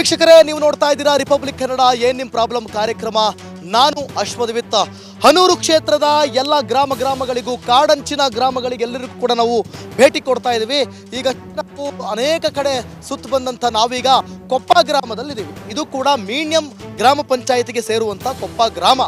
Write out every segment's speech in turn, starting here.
ವೀಕ್ಷಕರೇ, ನೀವು ನೋಡ್ತಾ ಇದ್ದೀರಾ ರಿಪಬ್ಲಿಕ್ ಕನ್ನಡ ಏನ್ ನಿಮ್ ಪ್ರಾಬ್ಲಮ್ ಕಾರ್ಯಕ್ರಮ. ನಾನು ಅಶ್ವಥವಿತ್ತ. ಹನೂರು ಕ್ಷೇತ್ರದ ಎಲ್ಲ ಗ್ರಾಮಗಳಿಗೂ, ಕಾಡಂಚಿನ ಗ್ರಾಮಗಳಿಗೆಲ್ಲರಿಗೂ ಕೂಡ ನಾವು ಭೇಟಿ ಕೊಡ್ತಾ ಇದ್ದೀವಿ. ಈಗ ನಾವು ಅನೇಕ ಕಡೆ ಸುತ್ತ ಬಂದಂಥ ನಾವೀಗ ಕೊಪ್ಪ ಗ್ರಾಮದಲ್ಲಿದ್ದೀವಿ. ಇದು ಕೂಡ ಮೀಡಿಯಂ ಗ್ರಾಮ ಪಂಚಾಯಿತಿಗೆ ಸೇರುವಂಥ ಕೊಪ್ಪ ಗ್ರಾಮ.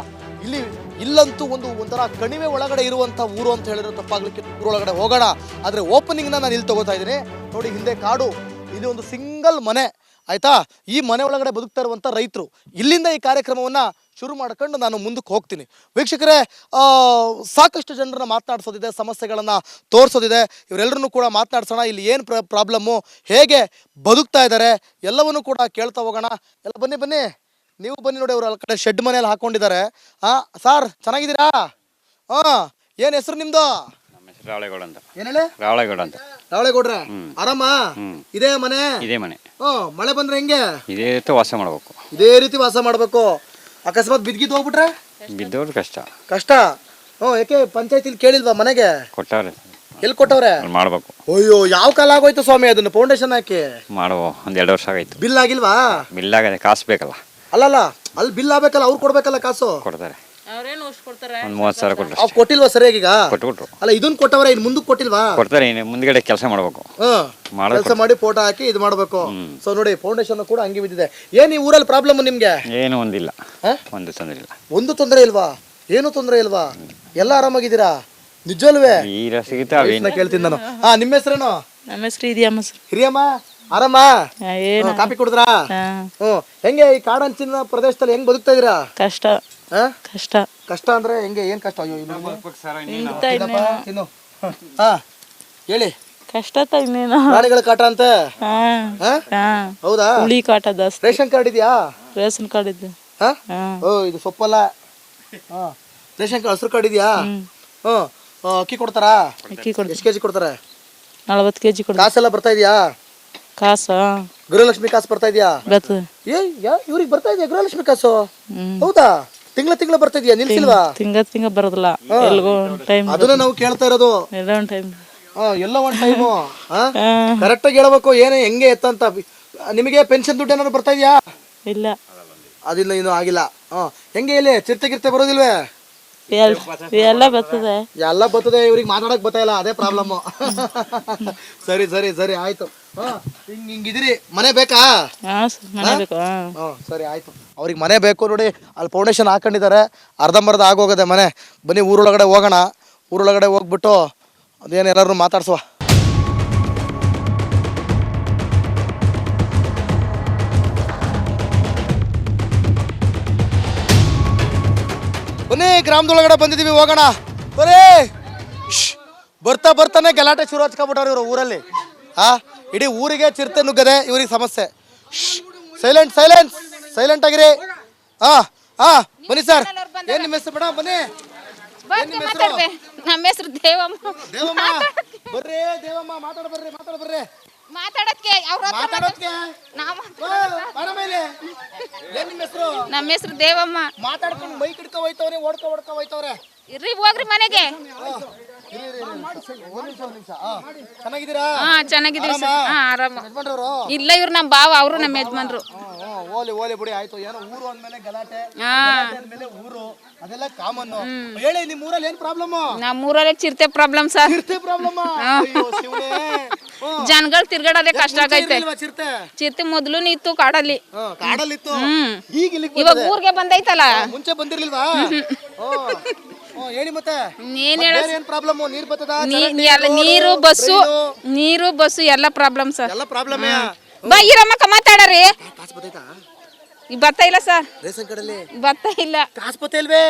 ಇಲ್ಲಂತೂ ಒಂಥರ ಕಣಿವೆ ಒಳಗಡೆ ಇರುವಂಥ ಊರು ಅಂತ ಹೇಳಿದ್ರೆ ತಪ್ಪಾಗ್ಲಿಕ್ಕೆ ಊರೊಳಗಡೆ ಹೋಗೋಣ. ಆದರೆ ಓಪನಿಂಗ್ನ ನಾನು ಇಲ್ಲಿ ತಗೋತಾ ಇದ್ದೀನಿ. ನೋಡಿ, ಹಿಂದೆ ಕಾಡು, ಇಲ್ಲಿ ಒಂದು ಸಿಂಗಲ್ ಮನೆ, ಆಯ್ತಾ. ಈ ಮನೆ ಒಳಗಡೆ ಬದುಕ್ತಾ ಇರುವಂಥ ರೈತರು. ಇಲ್ಲಿಂದ ಈ ಕಾರ್ಯಕ್ರಮವನ್ನು ಶುರು ಮಾಡ್ಕೊಂಡು ನಾನು ಮುಂದಕ್ಕೆ ಹೋಗ್ತೀನಿ. ವೀಕ್ಷಕರೇ, ಸಾಕಷ್ಟು ಜನರನ್ನ ಮಾತನಾಡಿಸೋದಿದೆ, ಸಮಸ್ಯೆಗಳನ್ನು ತೋರಿಸೋದಿದೆ. ಇವರೆಲ್ಲರನ್ನೂ ಕೂಡ ಮಾತನಾಡ್ಸೋಣ. ಇಲ್ಲಿ ಏನು ಪ್ರಾಬ್ಲಮ್ಮು, ಹೇಗೆ ಬದುಕ್ತಾ ಇದ್ದಾರೆ, ಎಲ್ಲವನ್ನೂ ಕೂಡ ಕೇಳ್ತಾ ಹೋಗೋಣ. ಎಲ್ಲ ಬನ್ನಿ, ನೀವು ಬನ್ನಿ. ನೋಡಿ, ಅವರು ಅಲ್ಲಿ ಕಡೆ ಶೆಡ್ ಮನೆಯಲ್ಲಿ ಹಾಕೊಂಡಿದ್ದಾರೆ. ಸಾರ್, ಚೆನ್ನಾಗಿದ್ದೀರಾ? ಏನು ಹೆಸರು ನಿಮ್ದು? ರಾವಳೇಗೌಡ ಅಂತ. ಏನ್ ಹೇಳಿ? ರಾವಳೇಗೌಡ ಅಂತ. ರಾವಳೇಗೌಡ್ರೆ, ಆರಾಮ? ಇದೇ ಮನೆ? ಇದೇ ಮನೆ. ಮಳೆ ಬಂದ್ರೆ ಹೆಂಗೆ? ಇದೇ ರೀತಿ ವಾಸ ಮಾಡಬೇಕು. ಇದೇ ರೀತಿ ವಾಸ ಮಾಡ್ಬೇಕು. ಅಕಸ್ಮಾತ್ ಬಿದ್ಗಿದ್ದು ಹೋಗ್ಬಿಟ್ರೆ ಬಿದ್ದವ್ರು ಕಷ್ಟ. ಯಾಕೆ ಪಂಚಾಯತಿಲಿ ಕೇಳಿಲ್ವಾ ಮನೆಗೆ? ಕೊಟ್ಟವ್ರೆ. ಎಲ್ಲಿ ಕೊಟ್ಟವ್ರೆ? ಮಾಡ್ಬೇಕು. ಅಯ್ಯೋ, ಯಾವ ಕಾಲ ಆಗೋಯ್ತು ಸ್ವಾಮಿ ಅದನ್ನ ಫೌಂಡೇಶನ್ ಹಾಕಿ? ಮಾಡುವ ಒಂದ್ 2 ವರ್ಷ ಆಗಾಯ್ತು. ಬಿಲ್ ಆಗಿಲ್ವಾ? ಬಿಲ್ ಆಗದೆ, ಕಾಸು ಬೇಕಲ್ಲ. ಅಲ್ಲಲ್ಲ, ಅಲ್ಲಿ ಬಿಲ್ ಆಗ್ಬೇಕಲ್ಲ, ಅವ್ರು ಕೊಡ್ಬೇಕಲ್ಲ ಕಾಸು. ಕೊಡ್ತಾರೆ. ಒಂದ್ 30,000 ಕೊಟ್ರು. ಅವ್ರು ಕೊಟ್ಟಿಲ್ವಾ ಸರಿಯಾಗಿ? ಈಗ ಕೊಟ್ರು. ಅಲ್ಲ, ಇದನ್ನ ಕೊಟ್ಟವ್ರೆ, ಇನ್ ಮುಂದಕ್ಕೆ ಕೊಟ್ಟಿಲ್ವಾ? ಕೊಡ್ತಾರೆ. ಮುಂದ್ಗಡೆ ಕೆಲಸ ಮಾಡ್ಬೇಕು. ಕೆಲಸ ಮಾಡಿ ಫೋಟೋ ಹಾಕಿ ಇದು ಮಾಡ್ಬೇಕು. ಸೊ ನೋಡಿ, ಫೌಂಡೇಶನ್ ಕೂಡ ಹಂಗೆ ಬಿದ್ದಿದೆ. ಏನ್ ಈ ಊರಲ್ಲಿ ಪ್ರಾಬ್ಲಮ್ ನಿಮ್ಗೆ? ಏನು ಒಂದಿಲ್ಲ, ಒಂದು ತೊಂದರೆ ಇಲ್ಲ. ಒಂದು ತೊಂದರೆ ಇಲ್ವಾ? ಏನು ತೊಂದರೆ ಇಲ್ವಾ? ಎಲ್ಲ ಆರಾಮಾಗಿದ್ದೀರಾ? ನಿಜಲ್ವೇ? ಕೇಳ್ತೀನಿ ನಾನು. ನಿಮ್ಮ ಹೆಸರೇನು? ನಮ್ಮ ಹೆಸರು ಹಿರಿಯಮ್ಮ. ಹಿರಿಯಮ್ಮ, ಆರಾಮ? ಕಾಪಿ ಕುಡಿದ್ರಾ? ಹೆಂಗೆ ಈ ಕಾಡಂಚಿನ ಪ್ರದೇಶದಲ್ಲಿ ಹೆಂಗ್ ಬದುಕ್ತಾ ಇದೀರಾ? ಕಷ್ಟ ಅಂದ್ರೆ ಹೆಂಗೆ? ಏನ್ ಕಷ್ಟ? ಅಯ್ಯೋ, ಹೇಳಿ. ಕಷ್ಟ ಇನ್ನೇನು, ಪ್ರಾಣಿಗಳ ಕಾಟ ಅಂತ. ಹೌದಾ? ಹುಳಿ ಕಾಟ ಜಾಸ್ತಿ. ರೇಷನ್ ಕಾರ್ಡ್ ಇದೆಯಾ? ರೇಷನ್ ಕಾರ್ಡ್ ಇದ್ದು. ಇದು ಸೊಪ್ಪಲ್ಲ. ರೇಷನ್ ಕಾರ್ಡ್, ಹಸಿರು ಕಾರ್ಡ್ ಇದೆಯಾ? ಅಕ್ಕಿ ಕೊಡ್ತಾರಾ? ಎಷ್ಟು ಕೆಜಿ ಕೊಡ್ತಾರೆ? 40 kg ಕೊಡ್ತಾರೆ. ಕಾಸೆಲ್ಲ ಬರ್ತಾ ಇದೆಯಾ? ಕಾಸು ಗೃಹಲಕ್ಷ್ಮಿ ಕಾಸು ಬರ್ತಾ ಇದೆಯಾ? ಇವ್ರಿಗೆ ಬರ್ತಾ ಇದೆಯಾ ಗೃಹಲಕ್ಷ್ಮಿ ಕಾಸು? ಹೌದಾ? ತಿಂಗಳ ಬರ್ತಾ ಇದೆಯಾ? ನಿಲ್ಸಿಲ್ವಾ? ತಿಂಗ ಬರೋದಿಲ್ಲ. ಎಲ್ಗೋ ಟೈಮ್. ಅದನ್ನ ನಾವು ಕೇಳ್ತಾ ಇರೋದು. ಎಲ್ಲ ಒಂದ್ ಟೈಮ್. ಎಲ್ಲ ಒಂದ್ ಟೈಮು. ಕರೆಕ್ಟ್ ಆಗಿ ಹೇಳ್ಬೇಕು. ಏನೇ ಹೆಂಗೆ ಎತ್ತಂತ. ನಿಮಗೆ ಪೆನ್ಷನ್ ದುಡ್ಡು ಏನಾದ್ರು ಬರ್ತಾ ಇದೆಯಾ? ಇಲ್ಲ, ಅದಿಲ್ಲ, ಇನ್ನೂ ಆಗಿಲ್ಲ. ಹೆಂಗೆ ಇಲ್ಲಿ ಚಿರತೆ ಬರೋದಿಲ್ವೇ? ಎಲ್ಲ ಬರ್ತದೆ. ಎಲ್ಲ ಬರ್ತದೆ. ಇವ್ರಿಗೆ ಮಾತಾಡಕ್ ಬರ್ತಾ ಇಲ್ಲ, ಅದೇ ಪ್ರಾಬ್ಲಮ್. ಸರಿ ಆಯ್ತು. ಹಿಂಗಿದಿರಿ. ಮನೆ ಬೇಕಾ? ಸರಿ ಆಯ್ತು. ಅವ್ರಿಗೆ ಮನೆ ಬೇಕು. ನೋಡಿ, ಅಲ್ಲಿ ಫೌಂಡೇಶನ್ ಹಾಕೊಂಡಿದ್ದಾರೆ. ಅರ್ಧಂಬರ್ಧ ಆಗೋಗದೆ ಮನೆ. ಬನ್ನಿ, ಊರೊಳಗಡೆ ಹೋಗೋಣ. ಊರೊಳಗಡೆ ಹೋಗ್ಬಿಟ್ಟು ಅದೇನು ಎಲ್ಲರೂ ಮಾತಾಡ್ಸುವ. ಬನ್ನಿ, ಗ್ರಾಮದೊಳಗಡೆ ಬಂದಿದ್ದೀವಿ, ಹೋಗೋಣ. ಬರ್ತಾನೆ ಗಲಾಟೆ ಶುರು ಹಚ್ಕೊಬಿಟ್ಟವ್ರು ಇವರು ಊರಲ್ಲಿ. ಇಡೀ ಊರಿಗೆ ಚಿರತೆ ನುಗ್ಗದೆ, ಇವ್ರಿಗೆ ಸಮಸ್ಯೆ. ಸೈಲೆಂಟ್ ಆಗಿರಿ. ಬನ್ನಿ ಸರ್. ಏನ್ ನಿಮ್ಮ ಹೆಸರು ಮೇಡಮ್? ಬನ್ನಿ. ನಮ್ಮ ಹೆಸರು ದೇವಮ್ಮ. ಬರ್ರಿ ದೇವಮ್ಮ, ಮಾತಾಡ ಬರ್ರಿ. ನಮ್ಮ ಹೆಸರು ದೇವಮ್ಮ. ಮಾತಾಡ್ಕೊಂಡು ಮೈಕ್ ಹಿಡ್ಕೊ ಹೋಯ್ತವ್ರೆ, ಓಡ್ಕೊ ಹೋಯ್ತವ್ರೆ. ಇರ್ರಿ, ಹೋಗ್ರಿ ಮನೆಗೆ. ಚೆನ್ನಾಗಿದ್ದೀರಾ? ಚೆನ್ನಾಗಿದ್ದೀವಿ ಸರ್. ಆರಾಮ. ಇಲ್ಲ, ಇವ್ರು ನಮ್ಮ ಬಾವ, ಅವರು ನಮ್ಮ ಯಜಮಾನ್ರು. ಓಲಿ ಬಿಡಿ, ಆಯ್ತು. ಏನೋ ಊರು ಅಂದ್ಮೇಲೆ ಗಲಾಟೆ, ಅಂದ್ಮೇಲೆ ಊರು, ಅದೆಲ್ಲ ಕಾಮನ್. ಹೇಳಿ, ನಿಮ್ ಊರಲ್ಲಿ ಏನ್ ಪ್ರಾಬ್ಲಮ್? ನಮ್ಮ ಊರಲ್ಲಿ ಚಿರತೆ ಪ್ರಾಬ್ಲಮ್ ಸರ್. ಜನಗಳು ತಿರ್ಗಾಡೋದೇ ಕಷ್ಟ ಆಗೈತೆ. ಚಿರತೆ ಮೊದ್ಲು ಇತ್ತು ಕಾಡಲ್ಲಿ. ಇವಾಗ ಊರಿಗೆ ಬಂದೈತಲ್ಲ. ಮುಂಚೆ ಬಂದಿರ್ಲಿಲ್ವಾ? ಹೇಳಿ ಮತ್ತೆ. ಏನ್ ಪ್ರಾಬ್ಲಮ್? ನೀರು ಬಸ್ಸು ಎಲ್ಲ ಪ್ರಾಬ್ಲಮ್ ಸರ್. ಎಲ್ಲ ಪ್ರಾಬ್ಲಮ್. ಬಾ, ಇರಮ್ಮಕ್ಕ ಮಾತಾಡ್ರಿ. ಬರ್ತಾ ಇಲ್ಲ ಸರ್. ರೇಷನ್ ಕಾರ್ಡಲ್ಲಿ ಬರ್ತಾ ಇಲ್ಲ. ಕಾಸು ಬತ್ತಾ ಇಲ್ವೇ?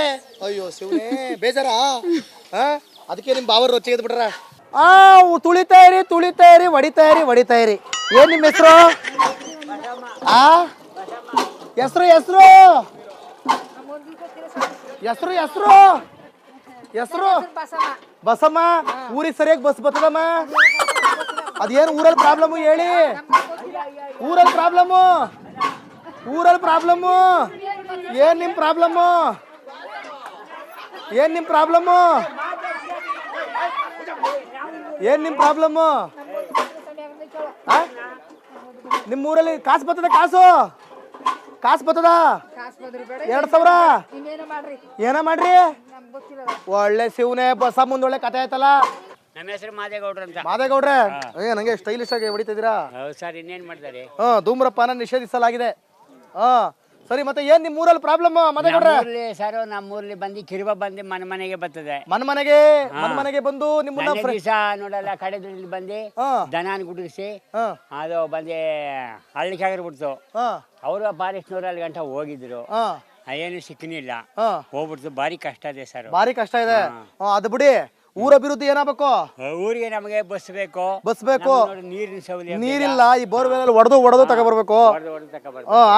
ಅಯ್ಯೋ ಶಿವನೇ, ಬೇಜಾರ. ಅದಕ್ಕೆ ನಿಮ್ ಬಾವರು ರೊಚ್ಚಿಗೆ ಬಿಟ್ರ. ತುಳಿತಾ ಇರಿ, ಹೊಡಿತಾ ಇರಿ. ಏನ್ ನಿಮ್ಮ ಹೆಸರು? ಹೆಸರು ಬಸಮ್ಮ. ಊರಿಗೆ ಸರಿಯಾಗಿ ಬಸ್ ಬರ್ತದಮ್ಮ? ಅದೇನು ಊರಲ್ಲಿ ಪ್ರಾಬ್ಲಮ್ ಹೇಳಿ. ಊರಲ್ಲಿ ಪ್ರಾಬ್ಲಮ್ಮು ಏನ್ ನಿಮ್ ಪ್ರಾಬ್ಲಮ್ಮು? ಏನ್ ನಿಮ್ ಪ್ರಾಬ್ಲಮ್ಮು? ನಿಮ್ಮೂರಲ್ಲಿ ಕಾಸು ಬರ್ತದ ಕಾಸು ಬರ್ತದ 2,000 ಏನ ಮಾಡ್ರಿ ಒಳ್ಳೆ ಶಿವನೇ ಬಸ ಮುಂದೊಳ್ಳೆ ಕತೆ ಆಯ್ತಲ್ಲ. ನಮ್ಮ ಹೆಸರು ಮಾದೇಗೌಡ್ರು ಅಂತ. ಮಾದೇಗೌಡ್ರೆ ನಂಗೆ ಸ್ಟೈಲಿಶ್ ಆಗಿ ಹೊಡಿತಿದ್ದೀರಾ? ಹೌದು ಸರ್, ಇನ್ನೇನ್ ಮಾಡ್ತಾರೆ? ಧೂಮ್ರಪಾನ ನಿಷೇಧಿಸಲಾಗಿದೆ. ಸರಿ, ಮತ್ತೆ ಏನ್ ನಿಮ್ ಊರಲ್ಲಿ ಪ್ರಾಬ್ಲಮ್ ಮಾದೇಗೌಡ್ರೆ? ಸರ್ ನಮ್ಮೂರ್ಲಿ ಬಂದು ಕಿರುಬ ಬಂದು ಮನೆಗೆ ಬರ್ತದೆ. ಮನೆಗೆ ಬಂದು ನಿಮ್ಮನ್ನ ದಿವಸ ನೋಡಲ್ಲ ಕಡೆದಲ್ಲಿ ಬಂದು ದನಾನ್ ಗುಡಿಸಿ ಅದು ಬಂದು ಹಳ್ಳಿಕಾಗಿರ್ ಬಿಡ್ತು. ಅವರು ಫಾರೆಸ್ಟ್ನವ್ರು ಅಲ್ಲಿ ಗಂಟ ಹೋಗಿದ್ರು, ಏನು ಸಿಕ್ಕನಿಲ್ಲ, ಹೋಗ್ಬಿಡ್ತು. ಭಾರಿ ಕಷ್ಟ ಇದೆ ಸರ್, ಭಾರಿ ಕಷ್ಟ ಇದೆ. ಅದು ಬಿಡಿ, ಊರ ಅಭಿವೃದ್ಧಿ ಏನಾಗಬೇಕು? ಊರಿಗೆ ನಮಗೆ ಬಸ್ ಬೇಕು. ನೀರಿನ ಸೌಲಭ್ಯ ನೀರಿಲ್ಲ. ಈ ಬೋರ್ವೆಲ್ ಹೊಡೆದು ತಗೊಬರ್ಬೇಕು.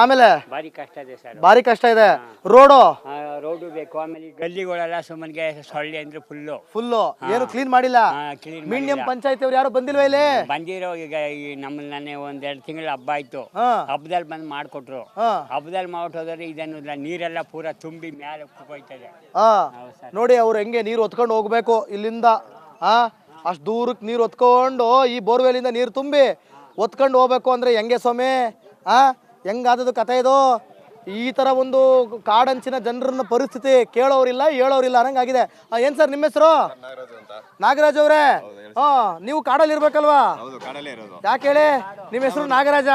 ಆಮೇಲೆ ಭಾರಿ ಕಷ್ಟ ಇದೆ ಸರ್, ಭಾರಿ ಕಷ್ಟ ಇದೆ. ರೋಡು ಬೇಕು. ಆಮೇಲೆ ಗಲ್ಲಿಗಳೆಲ್ಲ ಸುಮ್ಮನ್ಗೆ ಸೊಳ್ಳೆ ಅಂದ್ರೆ ಫುಲ್ಲು ಏನು ಕ್ಲೀನ್ ಮಾಡಿಲ್ಲ. ಮೀಡಿಯಂ ಪಂಚಾಯತಿ ಅವ್ರು ಯಾರು ಬಂದಿಲ್ವಾ ಇಲ್ಲಿ? ಬಂದಿರೋ ಈಗ ನಮ್ಮಲ್ಲಿ ನಾನೇ 1-2 ತಿಂಗಳ ಹಬ್ಬ ಆಯ್ತು. ಹಬ್ಬದಲ್ಲಿ ಬಂದು ಮಾಡ್ಕೊಟ್ರು. ಹಬ್ಬದಲ್ಲಿ ಮಾಡ್ಕೊಟ್ಟೋದ್ರೆ ಇದನ್ನು ನೀರೆಲ್ಲ ಪೂರ ತುಂಬಿ ಮೇಲೆ ಹೋಯ್ತದೆ. ನೋಡಿ ಅವ್ರು ಹೆಂಗೆ ನೀರು ಹೊತ್ಕೊಂಡು ಹೋಗ್ಬೇಕು ಇಲ್ಲಿಂದ. ಅಷ್ಟು ದೂರಕ್ಕೆ ನೀರು ಹೊತ್ಕೊಂಡು ಈ ಬೋರ್ವೆಲಿಂದ ನೀರು ತುಂಬಿ ಹೊತ್ಕೊಂಡು ಹೋಗ್ಬೇಕು ಅಂದ್ರೆ ಹೆಂಗೆ ಸ್ವಾಮಿ? ಹೆಂಗಾದದು ಕತೆ ಇದು? ಈ ತರ ಒಂದು ಕಾಡಂಚಿನ ಜನರನ್ನ ಪರಿಸ್ಥಿತಿ ಕೇಳೋರಿಲ್ಲ ಹೇಳೋರಿಲ್ಲ ಅನ್ನಂಗಾಗಿದೆ. ಏನ್ ಸರ್ ನಿಮ್ಮ ಹೆಸರು? ನಾಗರಾಜ್ ಅವ್ರೆ, ನೀವು ಕಾಡಲ್ಲಿ ಇರ್ಬೇಕಲ್ವಾ? ಯಾಕೆ ಹೇಳಿ? ನಿಮ್ಮ ಹೆಸರು ನಾಗರಾಜ.